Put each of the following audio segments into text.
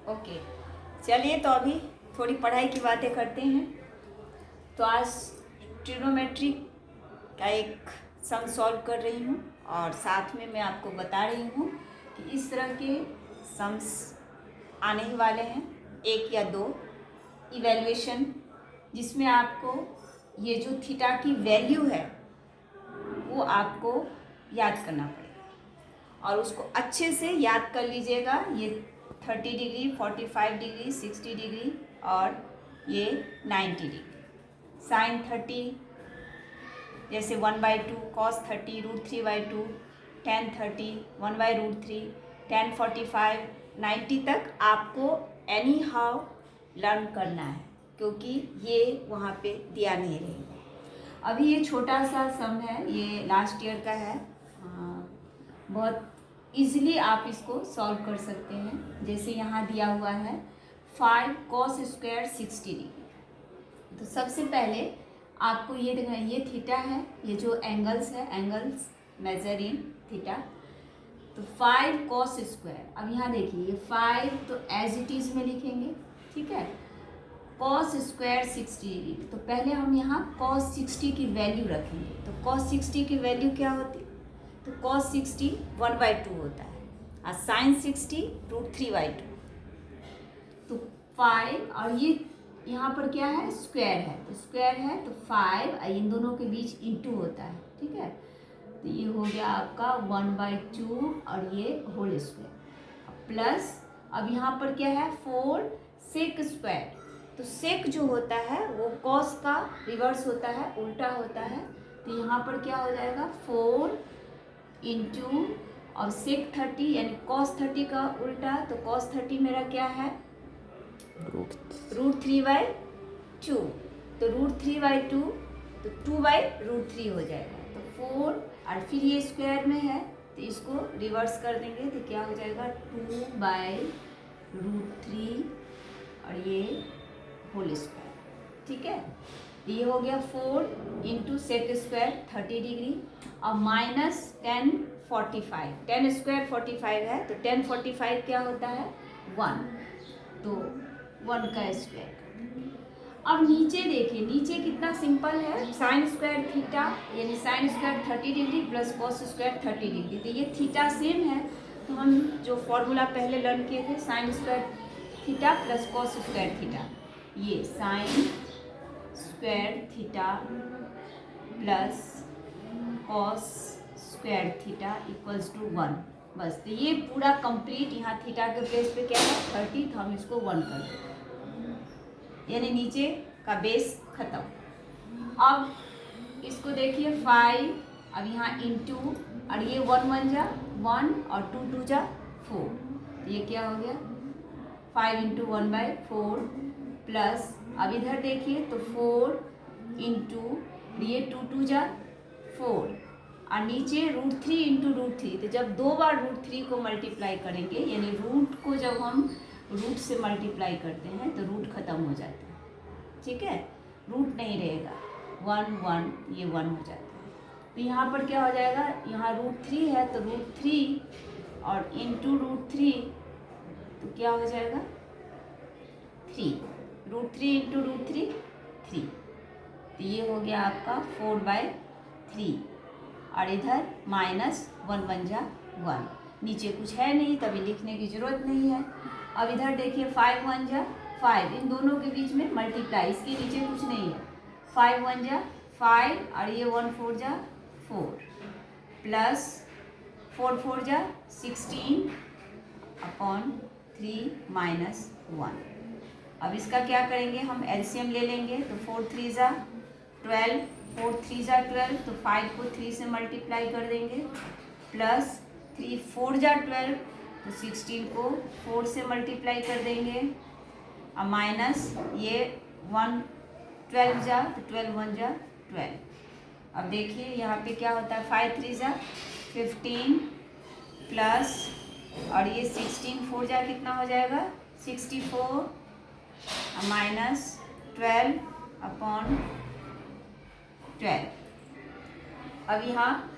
Okay, चलिए तो अभी थोड़ी पढ़ाई की बातें करते हैं। तो आज ट्रिग्नोमेट्री का एक सम सॉल्व कर रही हूँ और साथ में मैं आपको बता रही हूँ कि इस तरह के सम्स आने ही वाले हैं, एक या दो इवैल्यूएशन, जिसमें आपको ये जो थीटा की वैल्यू है वो आपको याद करना पड़ेगा और उसको अच्छे से याद कर लीजिएगा। ये 30 डिग्री, 45 डिग्री, 60 डिग्री और ये 90 डिग्री। साइन 30 जैसे 1/2, कॉस 30 √3/2, टेन 30 1/√3, टेन 45, 90 तक आपको एनी हाउ लर्न करना है, क्योंकि ये वहाँ पे दिया नहीं रहेगा। अभी ये छोटा सा सम है, ये लास्ट ईयर का है। बहुत इजीली आप इसको सॉल्व कर सकते हैं। जैसे यहाँ दिया हुआ है 5 cos स्क्वायर 60 डिग्री। तो सबसे पहले आपको ये देखना है, ये थीटा है, ये जो एंगल्स है, एंगल्स मेजर इन थीटा। तो 5 cos स्क्वायर, अब यहाँ देखिए ये 5 तो एज इट इज में लिखेंगे, ठीक है। cos स्क्वायर 60 डिग्री, तो पहले हम यहाँ cos 60 की वैल्यू रखेंगे। तो cos 60 की वैल्यू क्या होती है? तो cos 60 1/2 होता है और sin 60 √3/2। तो 5 और ये यहाँ पर क्या है, स्क्वायर है, तो स्क्वायर है तो 5 और इन दोनों के बीच इंटू होता है, ठीक है। तो ये हो गया आपका 1/2 और ये होल स्क्वायर प्लस, अब यहाँ पर क्या है 4 सेक स्क्वायर। तो सेक जो होता है वो कॉस का रिवर्स होता है, उल्टा होता है। तो यहाँ पर क्या हो जाएगा 4 इंटू और सेक 30 यानी कॉस 30 का उल्टा। तो कॉस 30 मेरा क्या है √3/2। तो √3/2 तो 2/√3 हो जाएगा। तो 4 और फिर ये स्क्वायर में है तो इसको रिवर्स कर देंगे तो क्या हो जाएगा 2/√3 और ये होल स्क्वायर, ठीक है। ये हो गया 4 इंटू सेक स्क्वायर 30 डिग्री और माइनस 10 45, 10 स्क्वायर 45 है तो 10 45 क्या होता है 1, तो 1 का स्क्वायर। अब नीचे देखिए, नीचे कितना सिंपल है, साइन स्क्वायर थीटा यानी sine square 30 degree plus cos square 30 degree. तो ये थीटा सेम है, तो हम जो फॉर्मूला पहले लर्न किए थे sine square theta plus cos square theta, ये sine square theta plus cos square theta equals to 1। बस, तो ये पूरा कंप्लीट, यहाँ थीटा के प्लेस पे क्या है 30, तो हम इसको 1 कर देते हैं, यानी नीचे का बेस खत्म। अब इसको देखिए 5, अब यहाँ इंटू और ये 1 1 जा 1 और 2 2 जा 4, तो ये क्या हो गया 5 इंटू 1/4 प्लस, अब इधर देखिए तो 4 इंटू ये 2 2 जा 4 और नीचे √3 इंटू √3। तो जब 2 बार √3 को मल्टीप्लाई करेंगे, यानी रूट को जब हम रूट से मल्टीप्लाई करते हैं तो रूट खत्म हो जाता है, ठीक है, रूट नहीं रहेगा, 1 1 ये 1 हो जाता है। तो यहाँ पर क्या हो जाएगा, यहाँ √3 है तो √3 और इंटू √3 तो क्या हो जाएगा 3, √3 इंटू √3 3। तो ये हो गया आपका 4/3 और इधर माइनस 1 1 जा 1, नीचे कुछ है नहीं तभी लिखने की ज़रूरत नहीं है। अब इधर देखिए 5 1 जा 5, इन दोनों के बीच में मल्टीप्लाई, इसके नीचे कुछ नहीं है, 5 1 जा 5 और ये 1 4 जा 4 प्लस 4 4 जा 16/3 माइनस 1। अब इसका क्या करेंगे, हम एलसीएम ले लेंगे। तो 4 3 जा 12, 4 3 जा 12, तो 5 को 3 से मल्टीप्लाई कर देंगे प्लस 3 4 जा 12, तो 16 को 4 से मल्टीप्लाई कर देंगे और माइनस ये 1 12 जा तो 12 1 जा 12। अब देखिए यहाँ पे क्या होता है 5 3 जा 15 प्लस और ये 16 4 जा कितना हो जाएगा 64 माइनस 12/12। अब यहाँ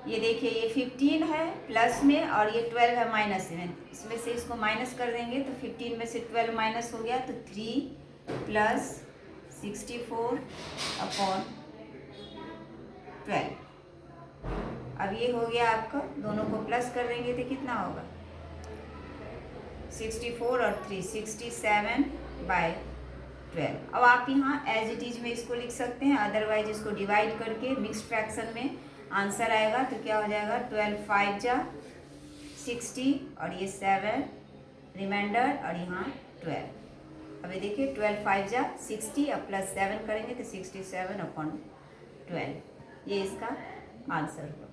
ये देखिए ये 15 है प्लस में और ये 12 है माइनस में, इसमें से इसको माइनस कर देंगे तो 15 में से 12 माइनस हो गया तो 3 प्लस 64 अपॉन 12। अब ये हो गया आपका, दोनों को प्लस कर देंगे तो कितना होगा 64 और 3 67/12। अब आप यहाँ एज इट इज में इसको लिख सकते हैं, अदरवाइज इसको डिवाइड करके मिक्स्ड फ्रैक्शन में आंसर आएगा तो क्या हो जाएगा 12 5 जा 60 और ये 7 रिमाइंडर और यहाँ 12। अभी देखिए 12 5 जा 60 और प्लस 7 करेंगे तो 67/12, ये इसका आंसर हुआ।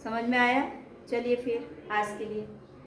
समझ में आया? चलिए फिर आज के लिए